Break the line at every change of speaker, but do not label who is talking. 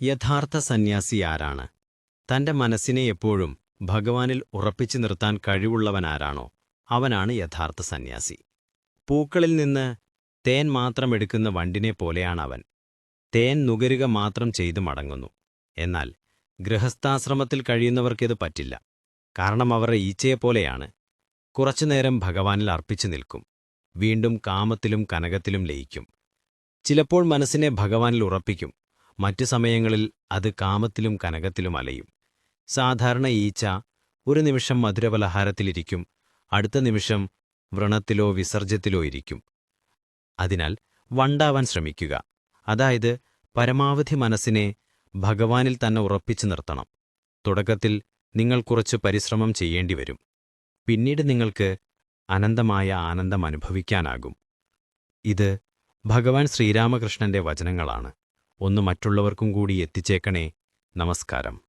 യഥാർത്ഥ സന്യാസി ആരാണ്? തന്റെ മനസ്സിനെ എപ്പോഴും ഭഗവാനിൽ ഉറപ്പിച്ചു നിർത്താൻ കഴിവുള്ളവനാരാണോ അവനാണ് യഥാർത്ഥ സന്യാസി. പൂക്കളിൽ നിന്ന് തേൻ മാത്രം എടുക്കുന്ന വണ്ടിനെ പോലെയാണവൻ. തേൻ നുകരുക മാത്രം ചെയ്തു മടങ്ങുന്നു. എന്നാൽ ഗൃഹസ്ഥാശ്രമത്തിൽ കഴിയുന്നവർക്കിത് പറ്റില്ല. കാരണം അവർ ഈച്ചയെപ്പോലെയാണ്. കുറച്ചുനേരം ഭഗവാനിൽ അർപ്പിച്ചു നിൽക്കും, വീണ്ടും കാമത്തിലും കനകത്തിലും ലയിക്കും. ചിലപ്പോൾ മനസ്സിനെ ഭഗവാനിൽ ഉറപ്പിക്കും, മറ്റു സമയങ്ങളിൽ അത് കാമത്തിലും കനകത്തിലും അലയും. സാധാരണ ഈച്ച ഒരു നിമിഷം മധുരപലഹാരത്തിലിരിക്കും, അടുത്ത നിമിഷം വ്രണത്തിലോ വിസർജ്യത്തിലോ ഇരിക്കും. അതിനാൽ വണ്ടാവാൻ ശ്രമിക്കുക. അതായത് പരമാവധി മനസ്സിനെ ഭഗവാനിൽ തന്നെ ഉറപ്പിച്ചു നിർത്തണം. തുടക്കത്തിൽ നിങ്ങൾ കുറച്ച് പരിശ്രമം ചെയ്യേണ്ടിവരും. പിന്നീട് നിങ്ങൾക്ക് അനന്തമായ ആനന്ദം അനുഭവിക്കാനാകും. ഇത് ഭഗവാൻ ശ്രീരാമകൃഷ്ണന്റെ വചനങ്ങളാണ്. ഒന്ന് മറ്റുള്ളവർക്കും കൂടി എത്തിച്ചേക്കണേ. നമസ്കാരം.